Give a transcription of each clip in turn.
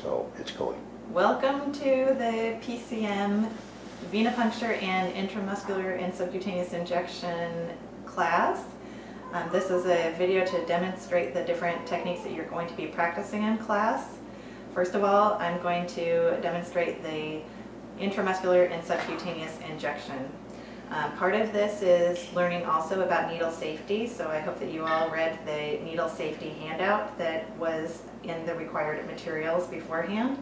So it's going. Welcome to the PCM venipuncture and intramuscular and subcutaneous injection class. This is a video to demonstrate the different techniques that you're going to be practicing in class. First of all, I'm going to demonstrate the intramuscular and subcutaneous injection. Part of this is learning also about needle safety, so I hope that you all read the needle safety handout that was in the required materials beforehand.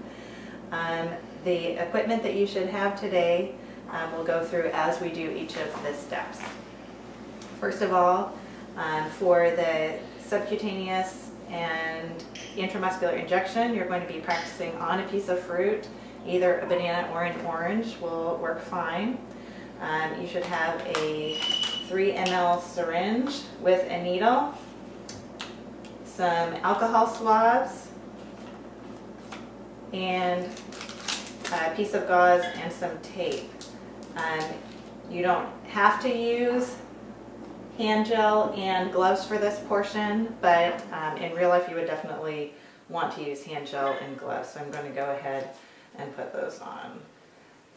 The equipment that you should have today we'll go through as we do each of the steps. First of all, for the subcutaneous and intramuscular injection, you're going to be practicing on a piece of fruit. Either a banana or an orange will work fine. You should have a 3 ml syringe with a needle, some alcohol swabs, and a piece of gauze and some tape. You don't have to use hand gel and gloves for this portion, but in real life you would definitely want to use hand gel and gloves, so I'm going to go ahead and put those on.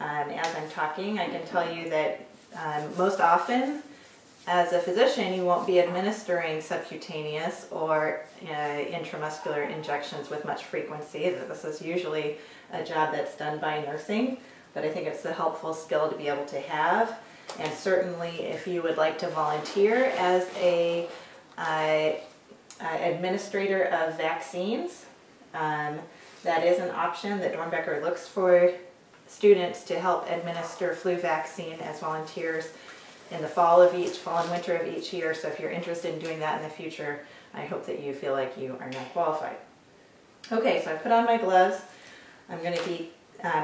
As I'm talking, I can tell you that most often as a physician you won't be administering subcutaneous or intramuscular injections with much frequency. This is usually a job that's done by nursing, but I think it's a helpful skill to be able to have. And certainly if you would like to volunteer as a administrator of vaccines, that is an option that Dornbecker looks for students to help administer flu vaccine as volunteers in the fall and winter of each year. So if you're interested in doing that in the future, I hope that you feel like you are now qualified. Okay, so I put on my gloves. I'm going to be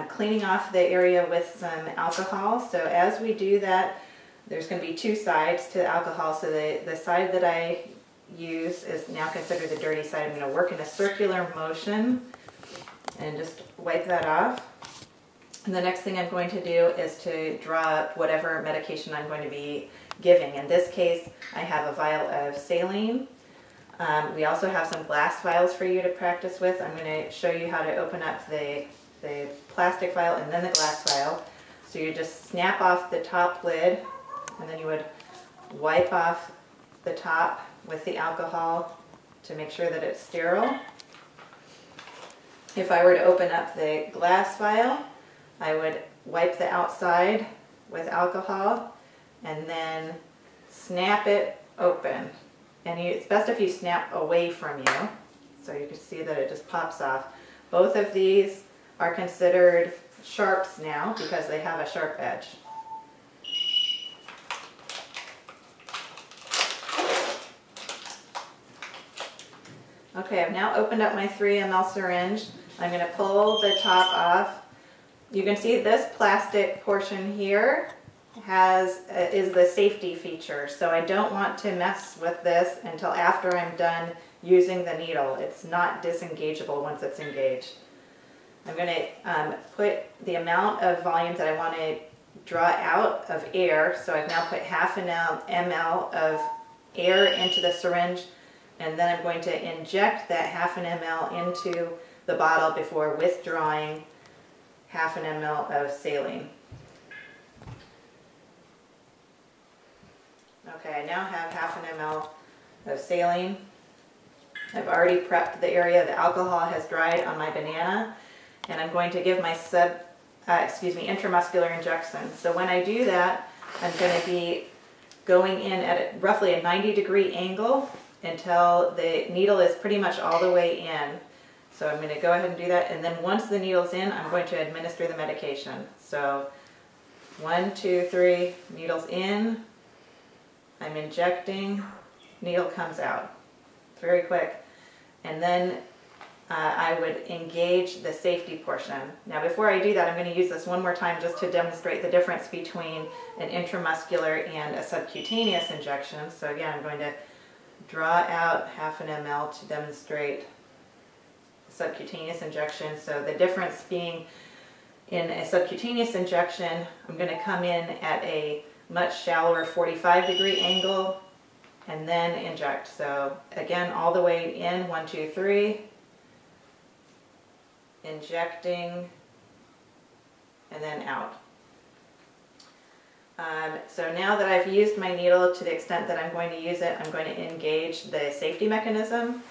cleaning off the area with some alcohol. So as we do that, there's going to be two sides to the alcohol. So the side that I use is now considered the dirty side. I'm going to work in a circular motion and just wipe that off. And the next thing I'm going to do is to draw up whatever medication I'm going to be giving. In this case, I have a vial of saline. We also have some glass vials for you to practice with. I'm going to show you how to open up the plastic vial and then the glass vial. So you just snap off the top lid, and then you would wipe off the top with the alcohol to make sure that it's sterile. If I were to open up the glass vial, I would wipe the outside with alcohol and then snap it open. And it's best if you snap away from you, so you can see that it just pops off. Both of these are considered sharps now because they have a sharp edge. Okay, I've now opened up my 3 ml syringe. I'm going to pull the top off. You can see this plastic portion here is the safety feature, so I don't want to mess with this until after I'm done using the needle. It's not disengageable once it's engaged. I'm going to put the amount of volume that I want to draw out of air, so I've now put half an ml of air into the syringe, and then I'm going to inject that half an ml into the bottle before withdrawing half an ml of saline. Okay, I now have half an ml of saline. I've already prepped the area. The alcohol has dried on my banana, and I'm going to give my intramuscular injection. So when I do that, I'm going to be going in at roughly a 90-degree angle until the needle is pretty much all the way in. So I'm going to go ahead and do that, and then once the needle's in, I'm going to administer the medication. So 1, 2, 3, needle's in, I'm injecting, needle comes out. Very quick. And then I would engage the safety portion. Now before I do that, I'm going to use this one more time just to demonstrate the difference between an intramuscular and a subcutaneous injection. So again, I'm going to draw out half an ml to demonstrate subcutaneous injection. So the difference being in a subcutaneous injection, I'm going to come in at a much shallower 45-degree angle and then inject. So again, all the way in, 1, 2, 3, injecting, and then out. So now that I've used my needle to the extent that I'm going to use it, I'm going to engage the safety mechanism.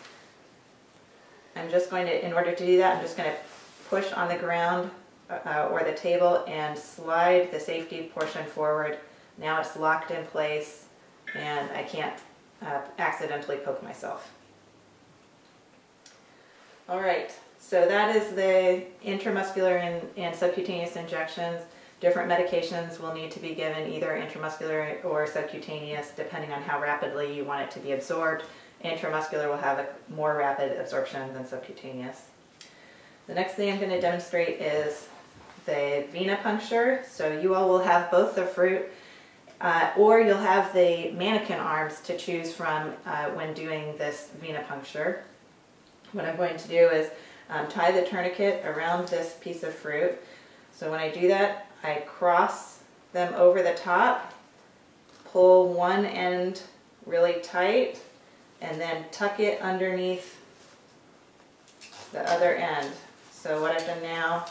I'm just going to, in order to do that, I'm just going to push on the ground or the table and slide the safety portion forward. Now it's locked in place and I can't accidentally poke myself. All right, so that is the intramuscular and subcutaneous injections. Different medications will need to be given either intramuscular or subcutaneous depending on how rapidly you want it to be absorbed. Intramuscular will have a more rapid absorption than subcutaneous. The next thing I'm going to demonstrate is the venipuncture. So you all will have both the fruit or you'll have the mannequin arms to choose from when doing this venipuncture. What I'm going to do is tie the tourniquet around this piece of fruit. So when I do that, I cross them over the top, pull one end really tight, and then tuck it underneath the other end. So what I've done now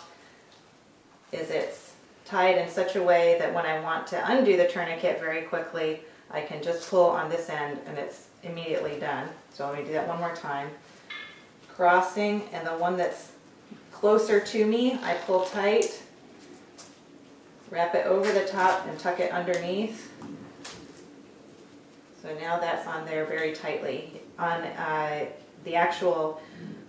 is it's tied in such a way that when I want to undo the tourniquet very quickly, I can just pull on this end and it's immediately done. So let me do that one more time. Crossing, and the one that's closer to me, I pull tight, wrap it over the top and tuck it underneath. So now that's on there very tightly. On the actual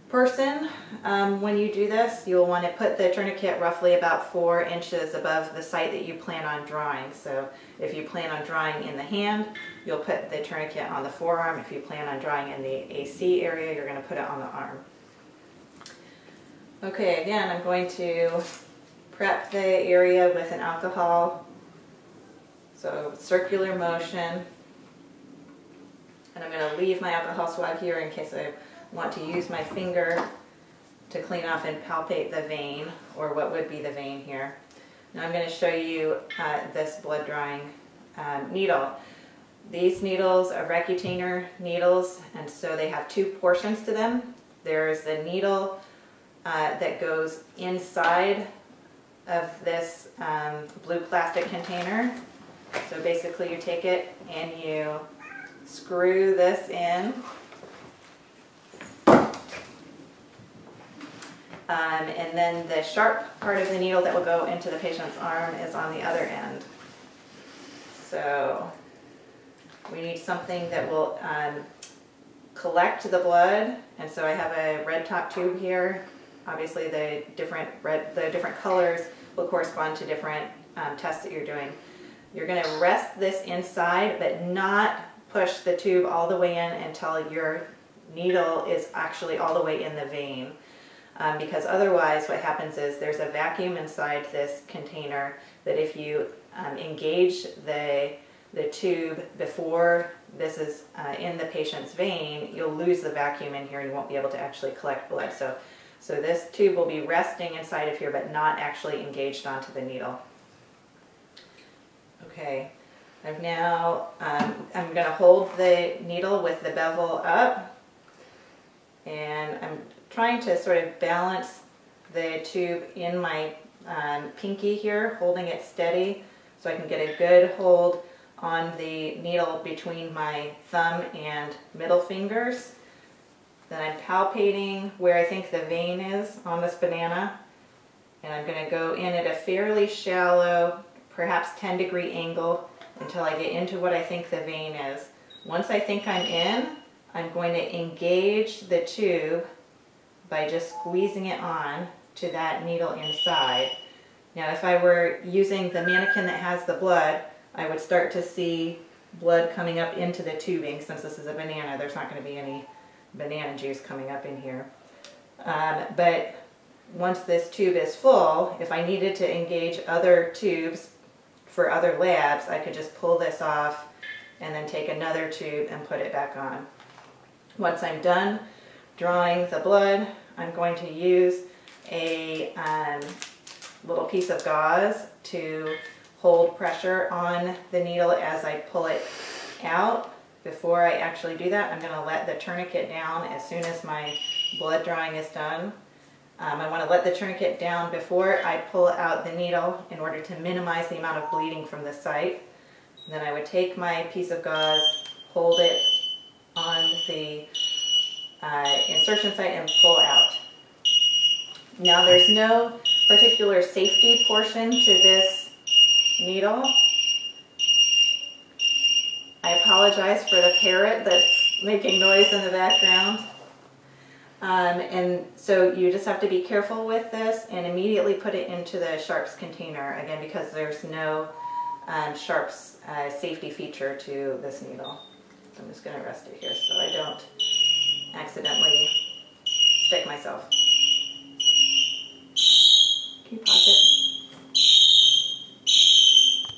person, when you do this, you'll want to put the tourniquet roughly about 4 inches above the site that you plan on drawing. So if you plan on drawing in the hand, you'll put the tourniquet on the forearm. If you plan on drawing in the AC area, you're going to put it on the arm. Okay, again, I'm going to prep the area with an alcohol. So circular motion. And I'm going to leave my alcohol swab here in case I want to use my finger to clean off and palpate the vein, or what would be the vein here. Now I'm going to show you this blood drawing needle. These needles are Venipuncture needles, and so they have 2 portions to them. There's the needle that goes inside of this blue plastic container. So basically you take it and you screw this in. And then the sharp part of the needle that will go into the patient's arm is on the other end. So we need something that will collect the blood, and so I have a red top tube here. Obviously the different colors will correspond to different tests that you're doing. You're going to rest this inside but not push the tube all the way in until your needle is actually all the way in the vein. Because otherwise what happens is there's a vacuum inside this container that if you engage the tube before this is in the patient's vein, you'll lose the vacuum in here and you won't be able to actually collect blood. So this tube will be resting inside of here but not actually engaged onto the needle. Okay, I'm going to hold the needle with the bevel up, and I'm trying to sort of balance the tube in my pinky here, holding it steady so I can get a good hold on the needle between my thumb and middle fingers. Then I'm palpating where I think the vein is on this banana, and I'm going to go in at a fairly shallow, perhaps 10-degree angle until I get into what I think the vein is. Once I think I'm in, I'm going to engage the tube by just squeezing it on to that needle inside. Now if I were using the mannequin that has the blood, I would start to see blood coming up into the tubing. Since this is a banana, there's not going to be any banana juice coming up in here. But once this tube is full, if I needed to engage other tubes for other labs, I could just pull this off and then take another tube and put it back on. Once I'm done drawing the blood, I'm going to use a little piece of gauze to hold pressure on the needle as I pull it out. Before I actually do that, I'm going to let the tourniquet down as soon as my blood drawing is done. I want to let the tourniquet down before I pull out the needle in order to minimize the amount of bleeding from the site. And then I would take my piece of gauze, hold it on the insertion site and pull out. Now there's no particular safety portion to this needle. I apologize for the parrot that's making noise in the background. And so you just have to be careful with this and immediately put it into the sharps container, again, because there's no sharps safety feature to this needle. So I'm just going to rest it here so I don't accidentally stick myself. Can you pause it?